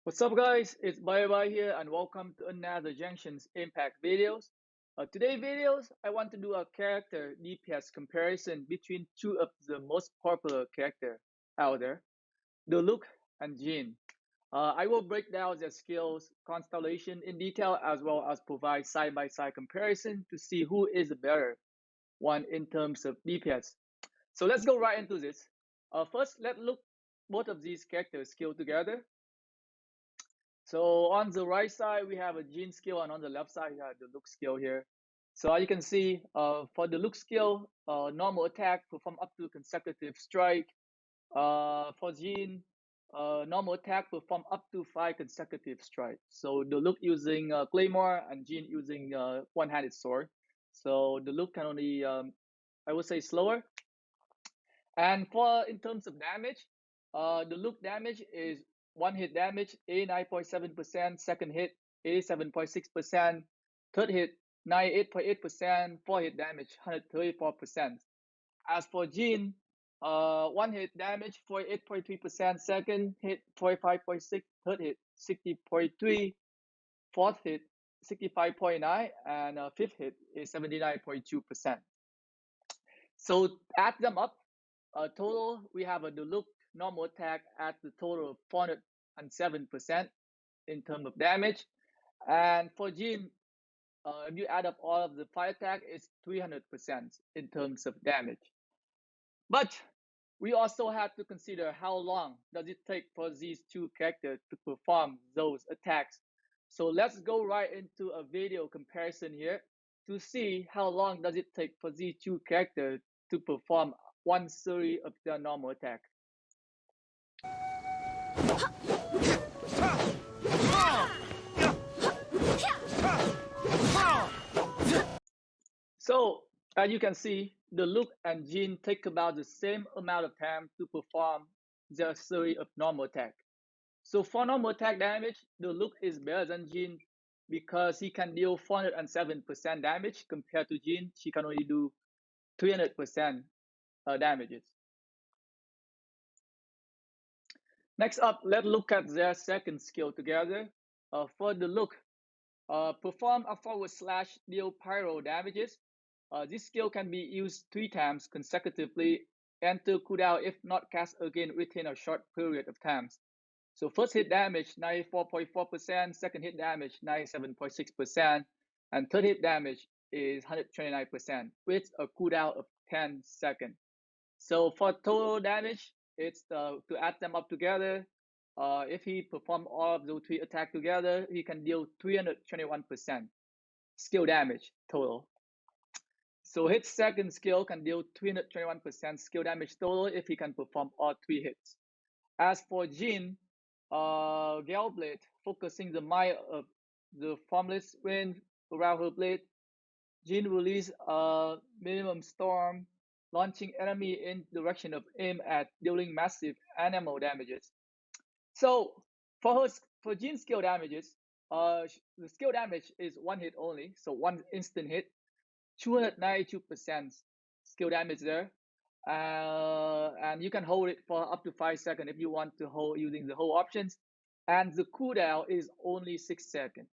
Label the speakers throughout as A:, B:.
A: What's up guys, it's Bye here and welcome to another Genshin's Impact videos. Today videos, I want to do a character DPS comparison between two of the most popular character out there, Diluc and Jean. I will break down their skills, Constellation in detail as well as provide side-by-side comparison to see who is the better one in terms of DPS. So let's go right into this. First, let's look both of these characters skill together. So on the right side, we have a Jean skill, and on the left side, we have the look skill here. So as you can see, for the look skill, normal attack perform up to consecutive strike. For Jean, normal attack perform up to 5 consecutive strikes. So the look using claymore and Jean using one-handed sword. So the look can only, I would say, slower. And for in terms of damage, the look damage is one hit damage 89.7%, second hit 87.6%, third hit 98.8%, fourth hit damage 134%. As for Jean, one hit damage 48.3%, second hit 45.6, third hit 60.3, fourth hit 65.9, and fifth hit is 79.2%. So add them up. Total, we have a Diluc normal attack at the total of 407% in terms of damage. And for Jean, if you add up all of the fire attack, it's 300% in terms of damage. But we also have to consider how long does it take for these two characters to perform those attacks. So let's go right into a video comparison here to see how long does it take for these two characters to perform one series of their normal attack. So as you can see, Diluc and Jean take about the same amount of time to perform their series of normal attack. So for normal attack damage, Diluc is better than Jean because he can deal 407% damage compared to Jean. She can only do 300% damages. Next up, let's look at their second skill together. For Diluc, perform a forward slash deal pyro damages. This skill can be used 3 times consecutively, enter cooldown if not cast again within a short period of times. So first hit damage 94.4%, second hit damage 97.6%, and third hit damage is 129% with a cooldown of 10 seconds. So for total damage, it's to add them up together. If he perform all of those 3 attacks together, he can deal 321% skill damage total. So his second skill can deal 321% skill damage total if he can perform all 3 hits. As for Jean, Gale Blade, focusing the might of the formless wind around her blade, Jean release a minimum storm, launching enemy in direction of aim at dealing massive animal damages. So for Jean's skill damages, the skill damage is 1 hit only, so 1 instant hit, 292% skill damage there. And you can hold it for up to 5 seconds if you want to hold using the hold options. And the cooldown is only 6 seconds.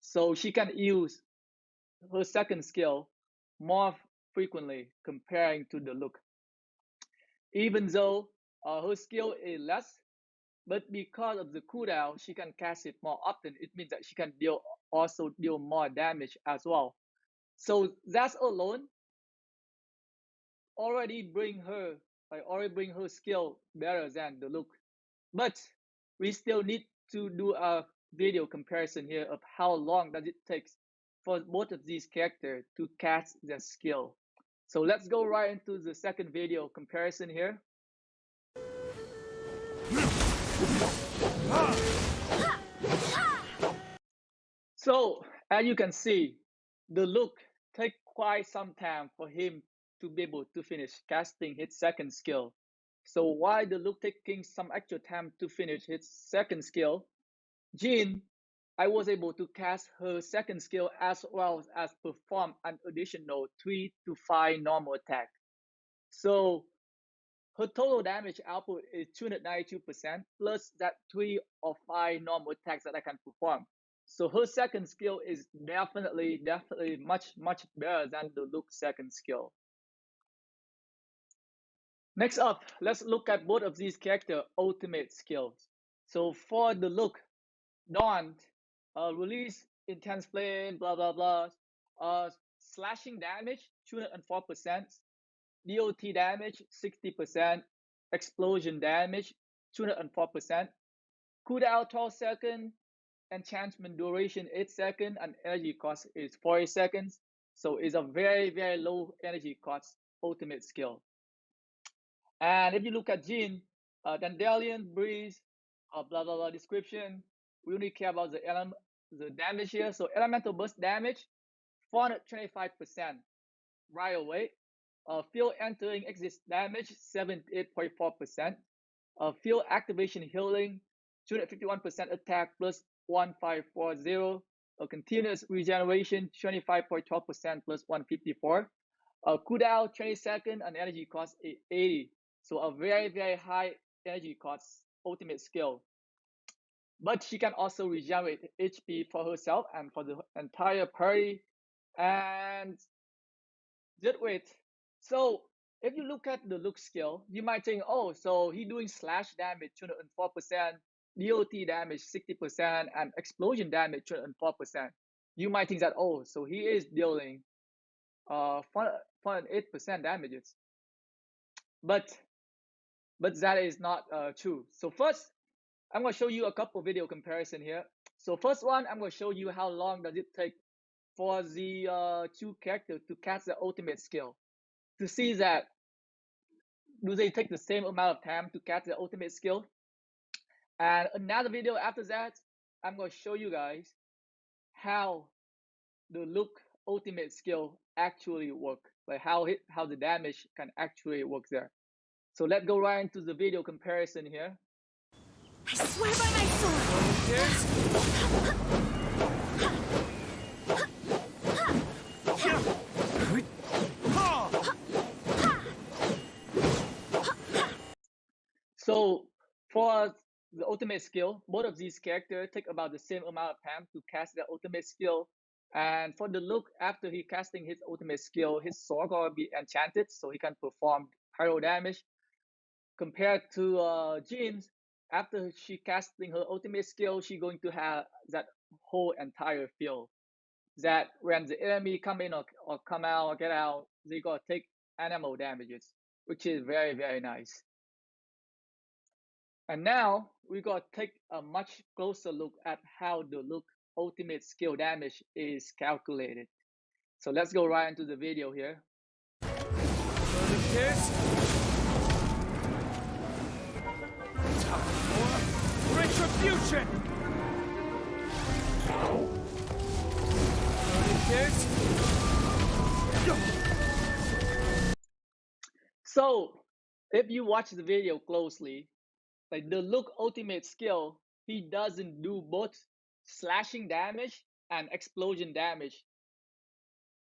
A: So she can use her second skill more frequently comparing to Diluc. Even though her skill is less, but because of the cooldown, she can cast it more often. It means that she can also deal more damage as well. So that alone already bring her skill better than Diluc. But we still need to do a video comparison here of how long does it take for both of these characters to cast their skill. So let's go right into the second video comparison here. So as you can see, Diluc take quite some time for him to be able to finish casting his second skill. So while Diluc taking some extra time to finish his second skill, Jean, I was able to cast her second skill as well as perform an additional 3 to 5 normal attack. So her total damage output is 292% plus that 3 or 5 normal attacks that I can perform. So her second skill is definitely much better than the Diluc's second skill. Next up, let's look at both of these character ultimate skills. So for the Diluc, Dawn, release intense flame, blah blah blah. Slashing damage 204%, DOT damage 60%, explosion damage 204%, cooldown 12 seconds, enchantment duration 8 seconds, and energy cost is 40 seconds. So it's a very low energy cost ultimate skill. And if you look at Jean, Dandelion, Breeze, blah blah blah description, we only care about the damage here. So elemental burst damage 425% right away. Field entering exit damage 78.4%. Field activation healing 251% attack plus 1540. Continuous regeneration 25.12% plus 154. Cooldown 20 seconds and energy cost 80. So a very high energy cost ultimate skill. But she can also regenerate HP for herself and for the entire party. And just wait. So if you look at the look skill, you might think, oh, so he doing slash damage 204%, DOT damage 60%, and explosion damage 204%. You might think that, oh, so he is dealing 408% damages. But that is not true. So first, I'm going to show you a couple video comparison here. So first one, I'm going to show you how long does it take for the two characters to cast the ultimate skill, to see that do they take the same amount of time to cast the ultimate skill. And another video after that, I'm going to show you guys how the Diluc ultimate skill actually work, like how the damage can actually work there. So let's go right into the video comparison here.
B: I swear by my sword!
A: So for the ultimate skill, both of these characters take about the same amount of time to cast their ultimate skill. And for the Diluc, after he casting his ultimate skill, his sword will be enchanted, so he can perform pyro damage. Compared to Jean's, after she casting her ultimate skill, she going to have that whole entire field. That when the enemy come in or come out or get out, they gotta take animal damages, which is very nice. And now we gotta take a much closer look at how the Diluc ultimate skill damage is calculated. So let's go right into the video here.
B: Retribution!
A: So if you watch the video closely, like the Diluc ultimate skill, he doesn't do both slashing damage and explosion damage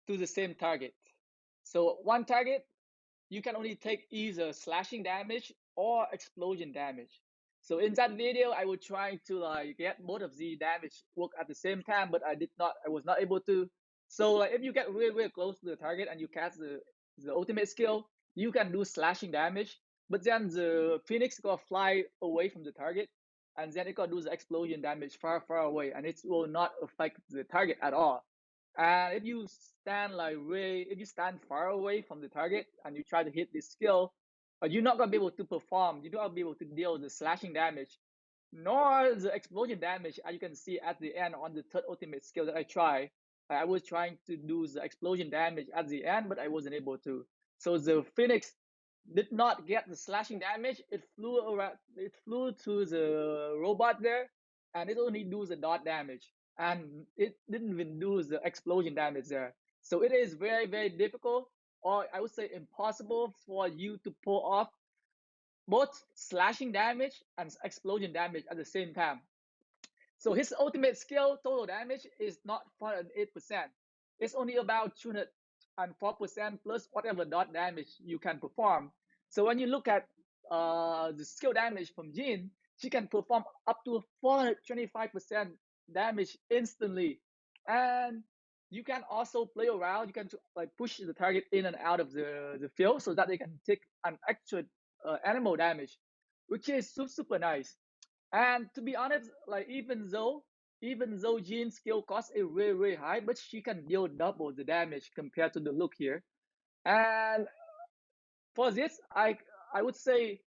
A: to the same target. So one target, you can only take either slashing damage or explosion damage. So in that video, I was trying to get both of the damage work at the same time, but I was not able to. So if you get really close to the target and you cast the ultimate skill, you can do slashing damage, but then the Phoenix gonna fly away from the target, and then it gonna do the explosion damage far away, and it will not affect the target at all. And if you stand far away from the target and you try to hit this skill, you're not gonna be able to perform. You're not gonna be able to deal the slashing damage, nor the explosion damage. As you can see at the end on the third ultimate skill that I tried, I was trying to do the explosion damage at the end, but I wasn't able to. So the Phoenix did not get the slashing damage. It flew around. It flew to the robot there, and it only do the dot damage, and it didn't even do the explosion damage there. So it is very difficult, or I would say impossible, for you to pull off both slashing damage and explosion damage at the same time. So his ultimate skill total damage is not 408%. It's only about 204% plus whatever dot damage you can perform. So when you look at the skill damage from Jean, she can perform up to 425% damage instantly. And you can also play around. You can like push the target in and out of the field so that they can take an actual animal damage, which is super nice. And to be honest, like even though Jean's skill cost is really high, but she can deal double the damage compared to the look here. And for this, I would say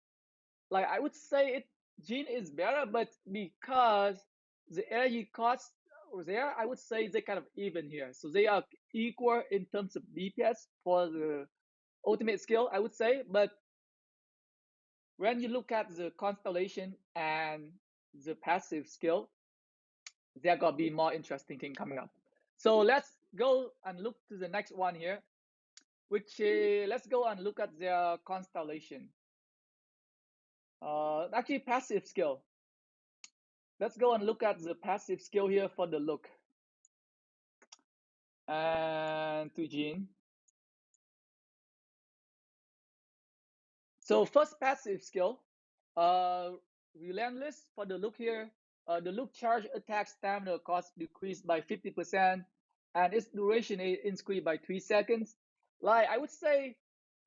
A: it Jean is better, but because the energy cost there, I would say they kind of even here. So they are equal in terms of DPS for the ultimate skill, I would say. But when you look at the constellation and the passive skill, there gonna be more interesting thing coming up. So let's go and look to the next one here, which let's go and look at their constellation. Actually, passive skill. Let's go and look at the passive skill here for the look. And to Jean. So first passive skill, uh, relentless for the look here. The look charge attack stamina cost decreased by 50%, and its duration is increased by 3 seconds. Like I would say,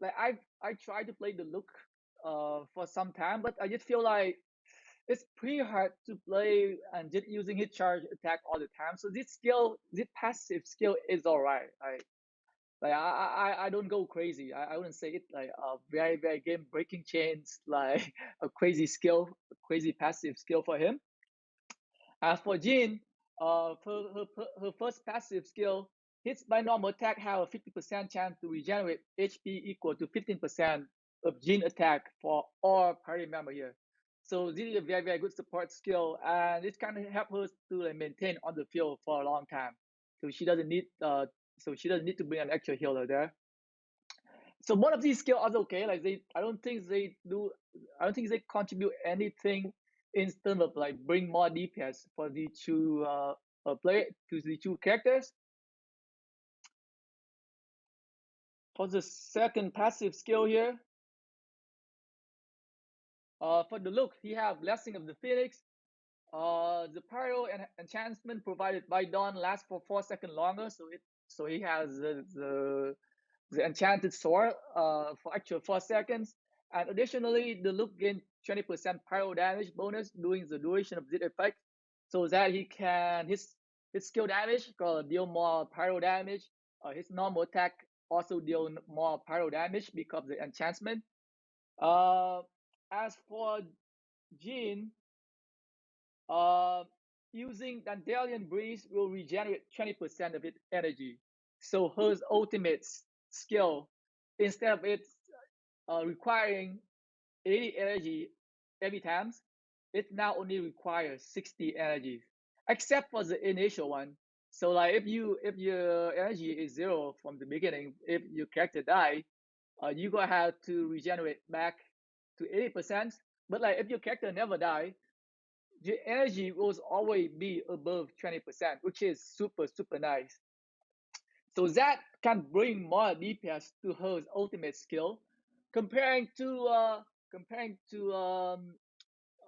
A: like I tried to play the look for some time, but I just feel like it's pretty hard to play and just using hit charge attack all the time. So this passive skill is alright. I don't go crazy. I wouldn't say it like a very game breaking chains like a crazy skill, a crazy passive skill for him. As for Jean, for her first passive skill, hits by normal attack have a 50% chance to regenerate HP equal to 15% of Jean attack for all party member here. So this is a very good support skill, and it can help her to like, maintain on the field for a long time. So she doesn't need to bring an extra healer there. So one of these skills are okay. Like I don't think they contribute anything in terms of like bring more DPS for the two the two characters. For the second passive skill here, for the look, he have Blessing of the Phoenix. The pyro and enchantment provided by Dawn lasts for 4 seconds longer, so he has the enchanted sword for actual 4 seconds. And additionally, the look gains 20% pyro damage bonus during the duration of this effect, so that he can his skill damage deal more pyro damage. His normal attack also deal more pyro damage because of the enchantment. Uh, as for Jean, uh, using Dandelion Breeze will regenerate 20% of its energy. So her ultimate skill, instead of it requiring 80 energy every time, it now only requires 60 energy, except for the initial one. So like if your energy is 0 from the beginning, if your character die, you gonna have to regenerate back to 80%. But like if your character never die, the energy will always be above 20%, which is super nice. So that can bring more DPS to her ultimate skill, comparing to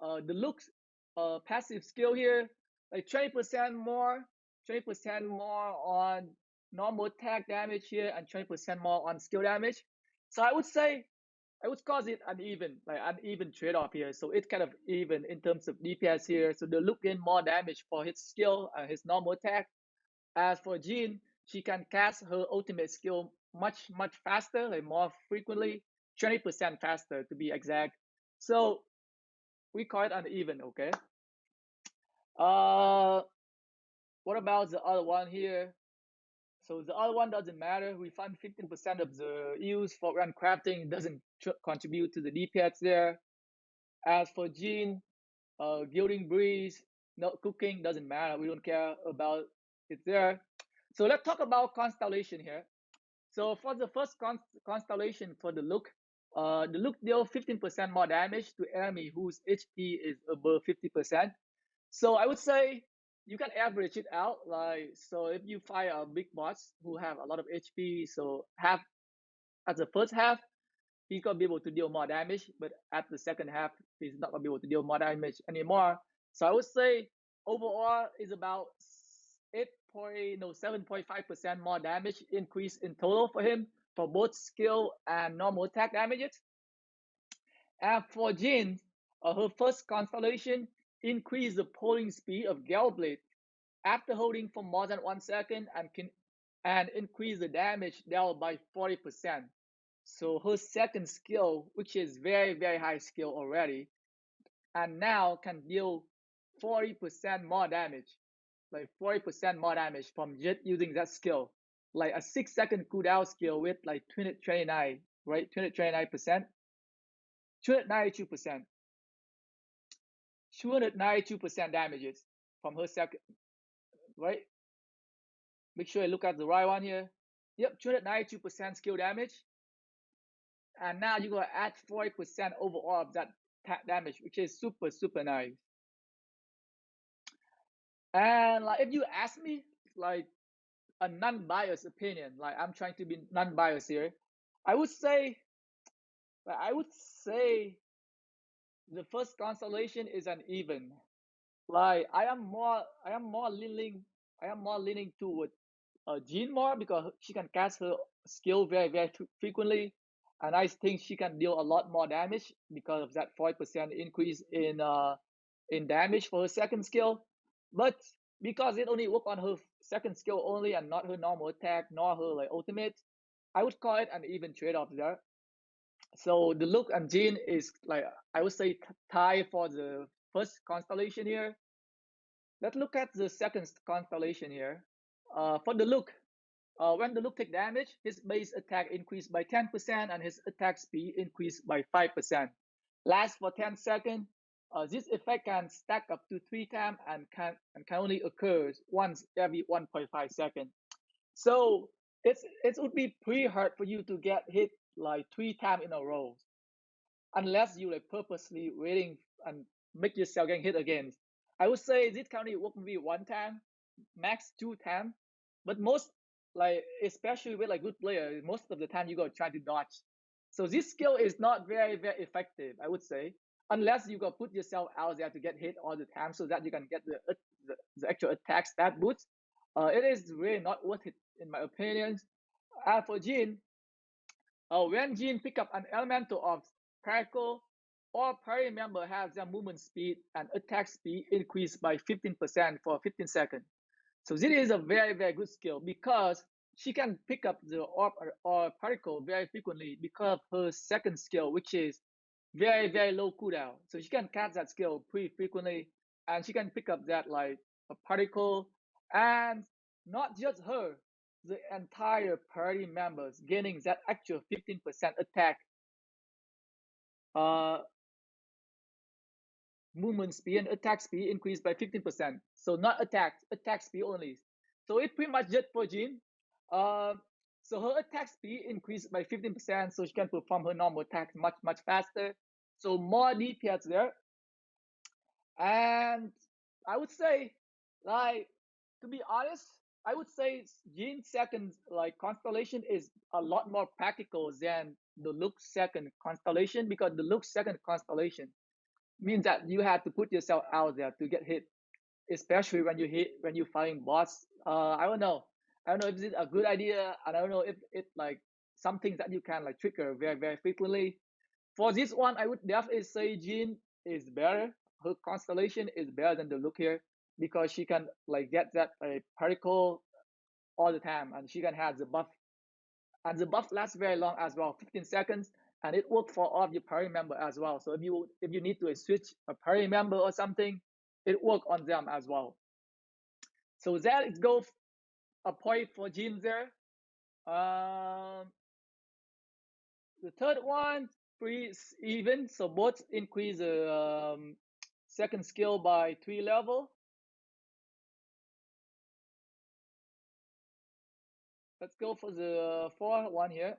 A: the looks passive skill here, like 20% more on normal attack damage here, and 20% more on skill damage. So I would call it uneven trade-off here. So it's kind of even in terms of DPS here. So the look gain more damage for his skill and his normal attack. As for Jean, she can cast her ultimate skill much faster, like more frequently, 20% faster to be exact. So we call it uneven, okay? Uh, what about the other one here? So the other one doesn't matter. We find 15% of the use for run crafting doesn't contribute to the DPS there. As for Jean, gilding breeze, no cooking doesn't matter. We don't care about it there. So let's talk about constellation here. So for the first constellation for the look deal 15% more damage to enemy whose HP is above 50%. So I would say you can average it out. Like so, if you fight a big boss who have a lot of HP, so half as the first half, he's gonna be able to deal more damage, but at the second half, he's not gonna be able to deal more damage anymore. So I would say overall is about 7.5% more damage increase in total for him for both skill and normal attack damages. And for Jean, her first constellation increased the pulling speed of Galeblade after holding for more than 1 second and increase the damage dealt by 40%. So her second skill, which is very, very high skill already, and now can deal 40% more damage, like 40% more damage from just using that skill. Like a 6 second cooldown skill with like 229, right? 229%, 292%, 292% damages from her second, right? Make sure I look at the right one here. Yep, 292% skill damage. And now you're gonna add 40% overall of that damage, which is super, super nice. And like if you ask me, like a non-biased opinion, like I'm trying to be non-biased here, I would say, I would say the first constellation is an even. Like I am more leaning toward Jean more because she can cast her skill very, very frequently, and I think she can deal a lot more damage because of that 40% increase in damage for her second skill. But because it only work on her second skill only and not her normal attack nor her like ultimate, I would call it an even trade-off there. So the Diluc and Jean is like I would say tie for the first constellation here. Let's look at the second constellation here. For the Diluc, when the Diluc take damage, his base attack increased by 10% and his attack speed increased by 5%. Lasts for 10 seconds. This effect can stack up to 3 times and can only occur once every 1.5 seconds. So it would be pretty hard for you to get hit like 3 times in a row, unless you like purposely waiting and make yourself getting hit again. I would say this can only work maybe 1 time, max 2 times, but most like especially with like good player, most of the time you go try to dodge. So this skill is not very, very effective, I would say, unless you go put yourself out there to get hit all the time so that you can get the actual attack stat boost. It is really not worth it in my opinion. For Jean, when Jean pick up an elemental of Paracle, all party member has their movement speed and attack speed increased by 15% for 15 seconds. So this is a very, very good skill because she can pick up the orb or particle very frequently because of her second skill, which is very, very low cooldown. So she can cast that skill pretty frequently and she can pick up that like a particle, and not just her, the entire party members gaining that actual 15% attack uh, movement speed and attack speed increased by 15%. So not attack speed only. So it pretty much just for Jean. Uh, so her attack speed increased by 15%, so she can perform her normal attacks much, much faster. So more DPS there. And I would say, like, to be honest, I would say Jean's second like constellation is a lot more practical than the Diluc's second constellation, because the Diluc's second constellation means that you have to put yourself out there to get hit, especially when you fighting boss. I don't know. I don't know if it's a good idea, and I don't know if it like some things that you can like trigger very, very frequently. For this one, I would definitely say Jean is better. Her constellation is better than the Diluc here because she can like get that particle all the time, and she can have the buff, and the buff lasts very long as well, 15 seconds, and it works for all of your party member as well. So if you need to switch a party member or something, it works on them as well. So that is go a point for Jean there. Um, the third one, pretty even. So both increase the second skill by 3 level. Let's go for the fourth one here.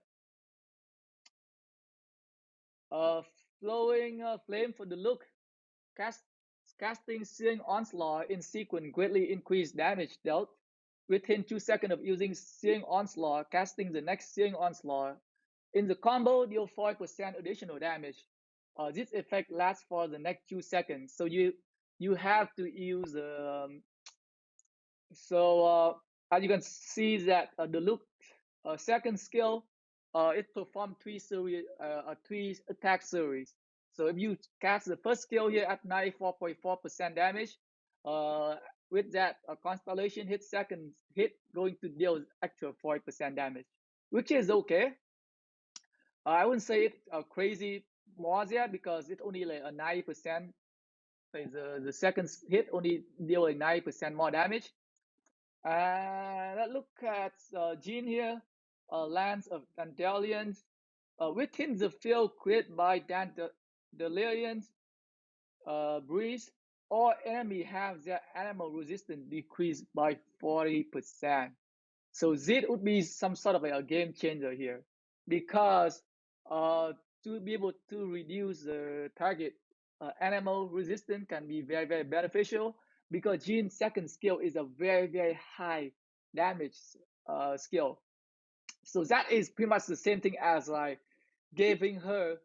A: Uh, Flowing flame for the Diluc. Casting Searing Onslaught in sequence greatly increased damage dealt. Within 2 seconds of using Searing Onslaught, casting the next Searing Onslaught In the combo, deal 4% additional damage. This effect lasts for the next 2 seconds. So you have to use as you can see that the look second skill, it performs three attack series. So if you cast the first skill here at 94.4% damage, uh, with that Constellation hit second hit going to deal extra 40% damage, which is okay. I wouldn't say it crazy more there because it only like a 90%. Like the second hit only deal like 90% more damage. Let's look at Jean here. Lands of Dandelions. Within the field created by Dandelions, breeze, all enemy have their animal resistance decreased by 40%. So this would be some sort of a game changer here, because to be able to reduce the target animal resistance can be very, very beneficial, because Jean's second skill is a very, very high damage skill. So that is pretty much the same thing as like giving her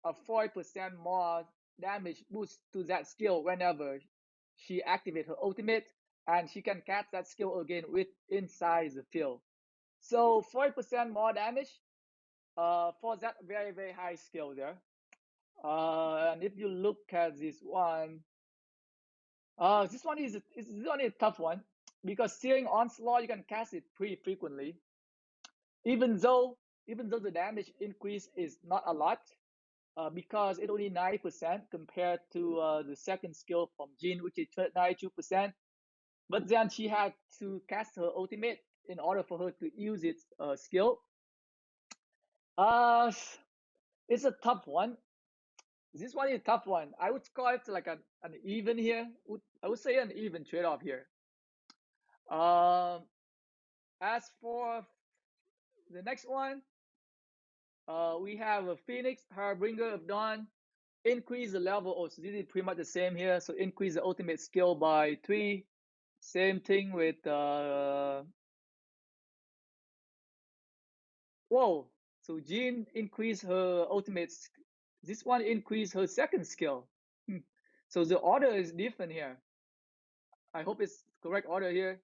A: a 40% more damage boost to that skill whenever she activates her ultimate, and she can cast that skill again with inside the field. So 40% more damage for that very, very high skill there. And if you look at this one is only a tough one, because Searing Onslaught you can cast it pretty frequently, even though the damage increase is not a lot, because it only 90% compared to the second skill from Jean, which is 92%. But then she had to cast her ultimate in order for her to use its skill. Uh, it's a tough one. This one is a tough one. I would call it like an even here. I would say an even trade-off here. Um, as for the next one, we have a Phoenix, Harbinger of Dawn. Increase the level. Oh, so this is pretty much the same here. So increase the ultimate skill by 3. Same thing with whoa. So Jean increased her ultimate. This one increased her second skill. So the order is different here. I hope it's correct order here.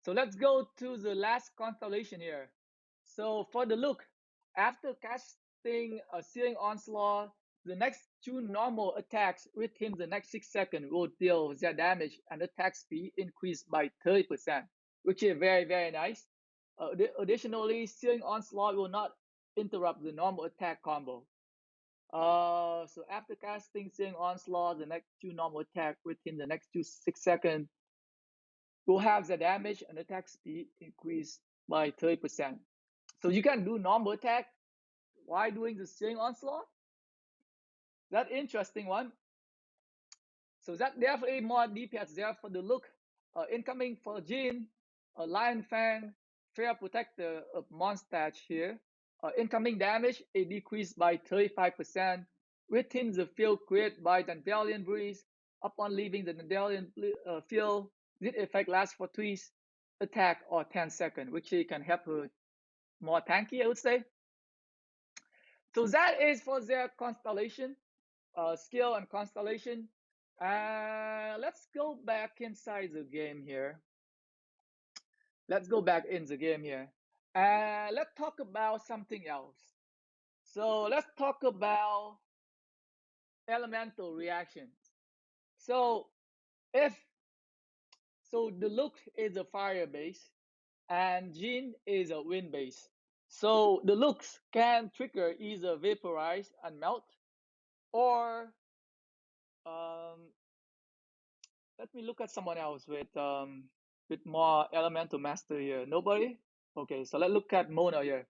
A: So let's go to the last constellation here. So for the look, after casting a Searing Onslaught, the next 2 normal attacks within the next 6 seconds will deal their damage and attack speed increased by 30%, which is very, very nice. Additionally, Searing Onslaught will not interrupt the normal attack combo. So after casting Searing Onslaught, the next 2 normal attack within the next 6 seconds will have the damage and attack speed increased by 30%. So you can do normal attack while doing the Searing Onslaught. That interesting one. So that definitely more DPS there for the look. Incoming for Jean, Lion Fang, Fair Protector of Mondstadt here. Incoming damage, it decreased by 35% within the field created by Dandelion Breeze. Upon leaving the Dandelion field, this effect lasts for 3 attack or 10 seconds, which can help her more tanky, I would say. So that is for their constellation, skill and constellation. Let's go back inside the game here. Let's go back in the game here. Let's talk about something else. So let's talk about elemental reactions. So if Diluc is a fire base and Jean is a wind base. So the looks can trigger either vaporize and melt, or let me look at someone else with more elemental master here. Nobody? Okay, so let's look at Mona here.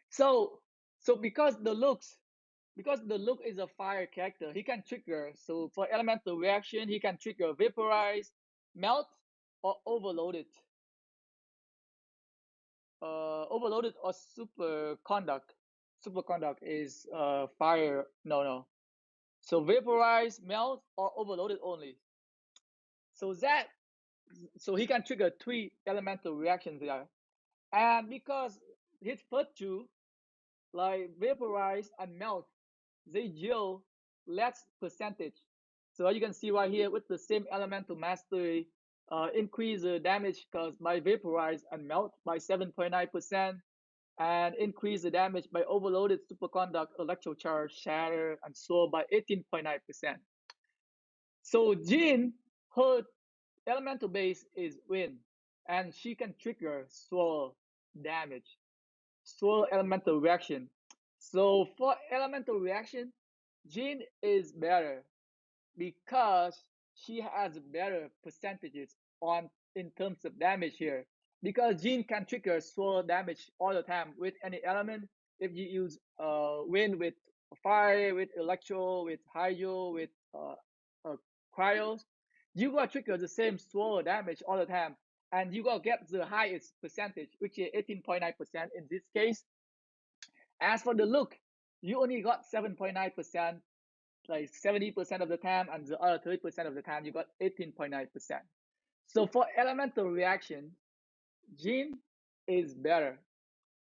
A: So because the Diluc is a fire character, he can trigger. So for elemental reaction, he can trigger vaporize, melt, or overloaded. Overloaded or superconduct. Superconduct is fire. No. So vaporize, melt, or overloaded only. So he can trigger 3 elemental reactions there. And because his first two, like vaporize and melt, they deal less percentage. So as you can see right here with the same elemental mastery, increase the damage caused by vaporize and melt by 7.9%, and increase the damage by overloaded superconduct, electrocharge, shatter, and soar by 18.9%. So Jean, her elemental base is wind, and she can trigger swirl damage, swirl elemental reaction. So for elemental reaction, Jean is better because she has better percentages on in terms of damage here. Because Jean can trigger swirl damage all the time with any element. If you use wind with fire, with electro, with hydro, with uh, cryos, you gotta trigger the same swirl damage all the time, and you gotta get the highest percentage, which is 18.9% in this case. As for the look, you only got 7.9%, like 70% of the time, and the other 30% of the time you got 18.9%. So for elemental reaction, Jean is better.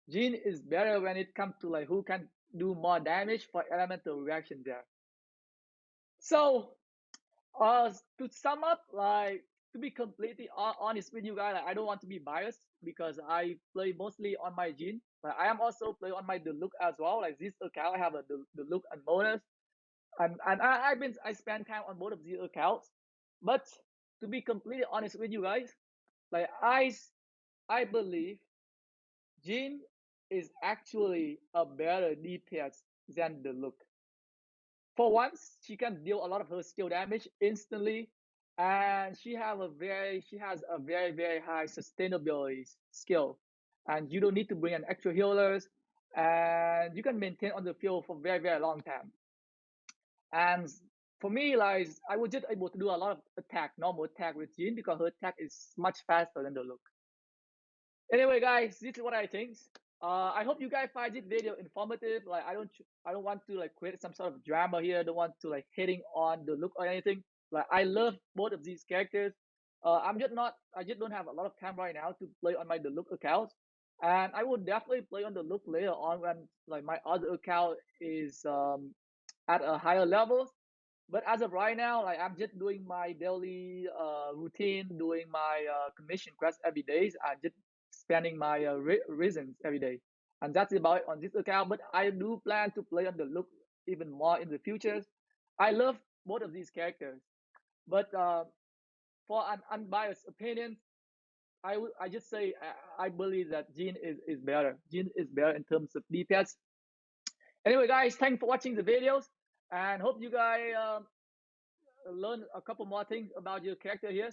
A: Jean is better when it comes to like who can do more damage for elemental reaction there. So to sum up, like to be completely honest with you guys, like, I don't want to be biased because I play mostly on my Jean, but I am also play on my Diluc as well. Like this account, I have a Diluc and bonus, and I spend time on both of these accounts. But to be completely honest with you guys, like I believe Jean is actually a better DPS than the look. For once, she can deal a lot of her skill damage instantly, and she has a very high sustainability skill, and you don't need to bring in extra healers, and you can maintain on the field for very long time. And for me, like I was just able to do a lot of attack, normal attack with Jean because her attack is much faster than the look. Anyway, guys, this is what I think. I hope you guys find this video informative. Like I don't want to like create some sort of drama here. I don't want to like hitting on the look or anything. Like I love both of these characters. I just don't have a lot of time right now to play on my the look account, and I will definitely play on the look later on when like my other account is at a higher level. But as of right now, like I'm just doing my daily routine, doing my commission quest every day. I'm just spending my reasons every day, and that's about it on this account. But I do plan to play on the look even more in the future. I love both of these characters, but for an unbiased opinion, I just say I believe that Jean is better. Jean is better in terms of DPS. Anyway, guys, thanks for watching the videos, and hope you guys learn a couple more things about your character here.